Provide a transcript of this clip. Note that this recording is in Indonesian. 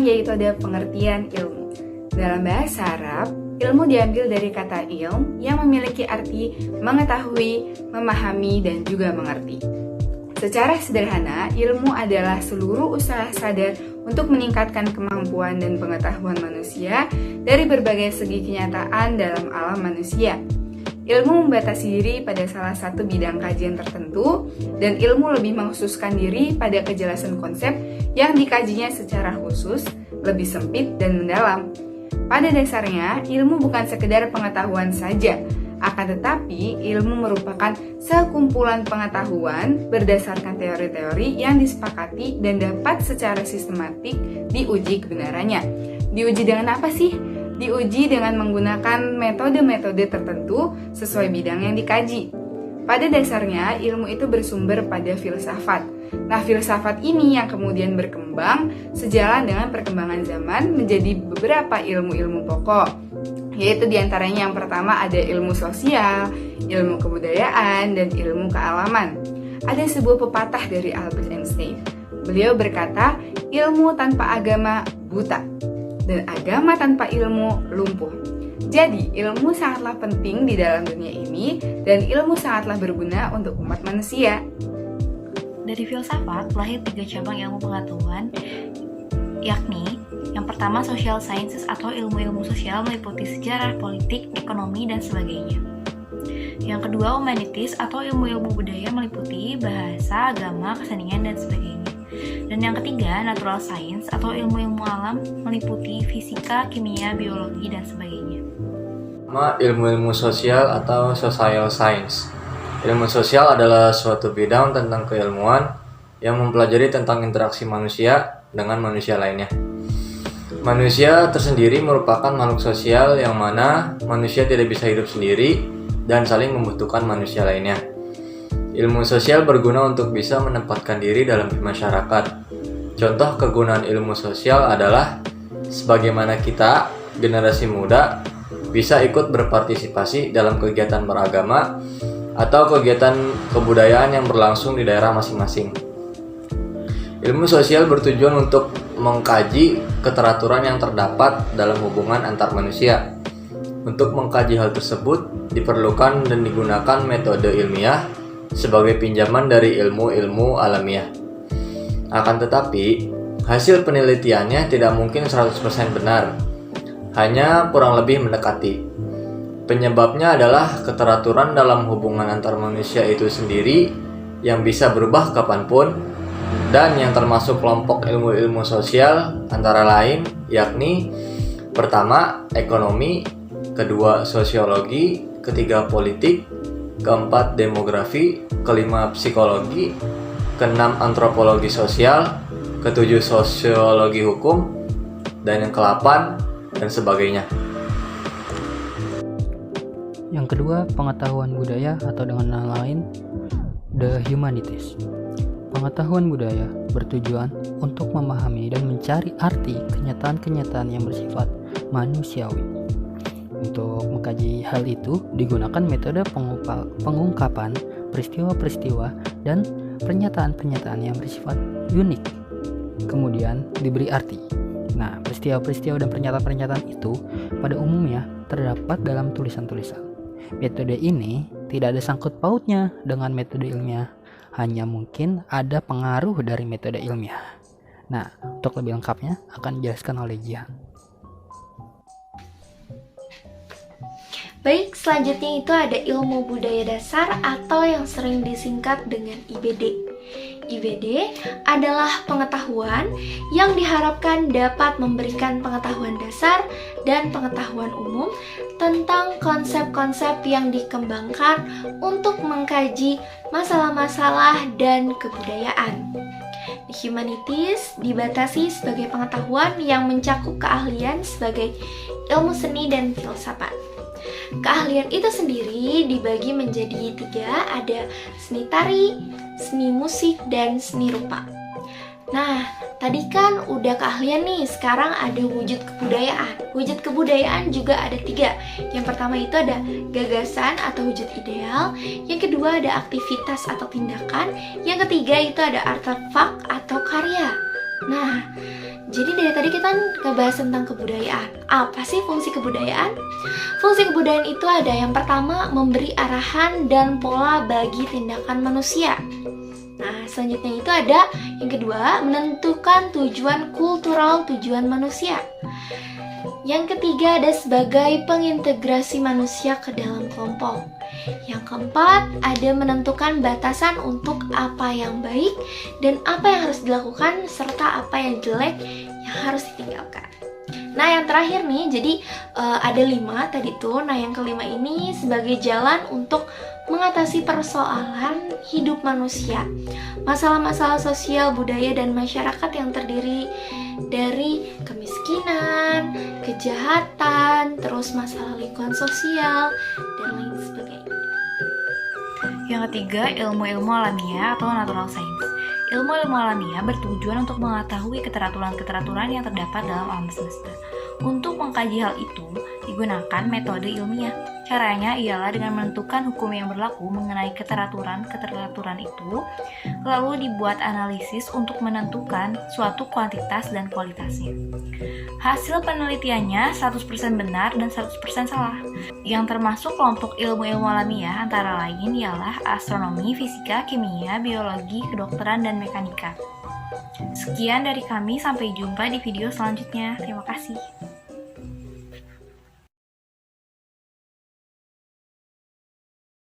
yaitu ada pengertian ilmu. Dalam bahasa Arab, ilmu diambil dari kata ilm yang memiliki arti mengetahui, memahami, dan juga mengerti. Secara sederhana, ilmu adalah seluruh usaha sadar untuk meningkatkan kemampuan dan pengetahuan manusia dari berbagai segi kenyataan dalam alam manusia. Ilmu membatasi diri pada salah satu bidang kajian tertentu, dan ilmu lebih mengkhususkan diri pada kejelasan konsep yang dikajinya secara khusus, lebih sempit dan mendalam. Pada dasarnya, ilmu bukan sekedar pengetahuan saja, akan tetapi ilmu merupakan sekumpulan pengetahuan berdasarkan teori-teori yang disepakati dan dapat secara sistematik diuji kebenarannya. Diuji dengan apa sih? Diuji dengan menggunakan metode-metode tertentu sesuai bidang yang dikaji. Pada dasarnya, ilmu itu bersumber pada filsafat. Nah, filsafat ini yang kemudian berkembang sejalan dengan perkembangan zaman menjadi beberapa ilmu-ilmu pokok. Yaitu diantaranya yang pertama ada ilmu sosial, ilmu kebudayaan, dan ilmu kealaman. Ada sebuah pepatah dari Albert Einstein. Beliau berkata, ilmu tanpa agama buta, dan agama tanpa ilmu lumpuh. Jadi, ilmu sangatlah penting di dalam dunia ini, dan ilmu sangatlah berguna untuk umat manusia. Dari filsafat lahir 3 cabang ilmu pengetahuan, yakni yang pertama social sciences atau ilmu-ilmu sosial meliputi sejarah, politik, ekonomi, dan sebagainya. Yang kedua humanities atau ilmu-ilmu budaya meliputi bahasa, agama, kesenian, dan sebagainya. Dan yang ketiga natural science atau ilmu-ilmu alam meliputi fisika, kimia, biologi, dan sebagainya. Ilmu-ilmu sosial atau social science. Ilmu sosial adalah suatu bidang tentang keilmuan yang mempelajari tentang interaksi manusia dengan manusia lainnya. Manusia tersendiri merupakan makhluk sosial yang mana manusia tidak bisa hidup sendiri dan saling membutuhkan manusia lainnya. Ilmu sosial berguna untuk bisa menempatkan diri dalam masyarakat. Contoh kegunaan ilmu sosial adalah sebagaimana kita, generasi muda, bisa ikut berpartisipasi dalam kegiatan beragama atau kegiatan kebudayaan yang berlangsung di daerah masing-masing. Ilmu sosial bertujuan untuk mengkaji keteraturan yang terdapat dalam hubungan antar manusia. Untuk mengkaji hal tersebut, diperlukan dan digunakan metode ilmiah sebagai pinjaman dari ilmu-ilmu alamiah. Akan tetapi, hasil penelitiannya tidak mungkin 100% benar, hanya kurang lebih mendekati. Penyebabnya adalah keteraturan dalam hubungan antar manusia itu sendiri yang bisa berubah kapanpun, dan yang termasuk kelompok ilmu-ilmu sosial antara lain yakni pertama ekonomi, kedua sosiologi, ketiga politik, keempat demografi, kelima psikologi, keenam antropologi sosial, ketujuh sosiologi hukum, dan yang ke-8 dan sebagainya. Yang kedua, pengetahuan budaya atau dengan nama lain the humanities. Pengetahuan budaya bertujuan untuk memahami dan mencari arti kenyataan-kenyataan yang bersifat manusiawi. Untuk mengkaji hal itu digunakan metode pengungkapan peristiwa-peristiwa dan pernyataan-pernyataan yang bersifat unik, kemudian diberi arti. Nah, peristiwa-peristiwa dan pernyataan-pernyataan itu pada umumnya terdapat dalam tulisan-tulisan. Metode ini tidak ada sangkut pautnya dengan metode ilmiah, hanya mungkin ada pengaruh dari metode ilmiah. Nah, untuk lebih lengkapnya akan dijelaskan oleh Jihan. Baik, selanjutnya itu ada ilmu budaya dasar atau yang sering disingkat dengan IBD. IBD adalah pengetahuan yang diharapkan dapat memberikan pengetahuan dasar dan pengetahuan umum tentang konsep-konsep yang dikembangkan untuk mengkaji masalah-masalah dan kebudayaan. Humanities dibatasi sebagai pengetahuan yang mencakup keahlian sebagai ilmu seni dan filsafat. Keahlian itu sendiri dibagi menjadi 3, ada seni tari, seni musik, dan seni rupa. Nah, tadi kan udah keahlian nih, sekarang ada wujud kebudayaan. Wujud kebudayaan juga ada 3. Yang pertama itu ada gagasan atau wujud ideal, yang kedua ada aktivitas atau tindakan, yang ketiga itu ada artefak atau karya. Nah, jadi dari tadi kita ngebahas tentang kebudayaan. Apa sih fungsi kebudayaan? Fungsi kebudayaan itu ada yang pertama, memberi arahan dan pola bagi tindakan manusia. Nah, selanjutnya itu ada yang kedua, menentukan tujuan kultural tujuan manusia. Yang ketiga ada sebagai pengintegrasi manusia ke dalam kelompok. Yang keempat ada menentukan batasan untuk apa yang baik dan apa yang harus dilakukan serta apa yang jelek yang harus ditinggalkan. Nah, yang terakhir nih, jadi ada 5 tadi tuh. Nah, yang kelima ini sebagai jalan untuk mengatasi persoalan hidup manusia, masalah-masalah sosial, budaya, dan masyarakat yang terdiri dari kemiskinan, kejahatan, terus masalah lingkungan sosial, dan lain sebagainya. Yang ketiga, ilmu-ilmu alamiah atau natural science. Ilmu-ilmu alamiah bertujuan untuk mengetahui keteraturan-keteraturan yang terdapat dalam alam semesta. Untuk mengkaji hal itu, digunakan metode ilmiah. Caranya ialah dengan menentukan hukum yang berlaku mengenai keteraturan-keteraturan itu, lalu dibuat analisis untuk menentukan suatu kuantitas dan kualitasnya. Hasil penelitiannya 100% benar dan 100% salah. Yang termasuk kelompok ilmu-ilmu alamiah antara lain ialah astronomi, fisika, kimia, biologi, kedokteran, dan mekanika. Sekian dari kami, sampai jumpa di video selanjutnya. Terima kasih.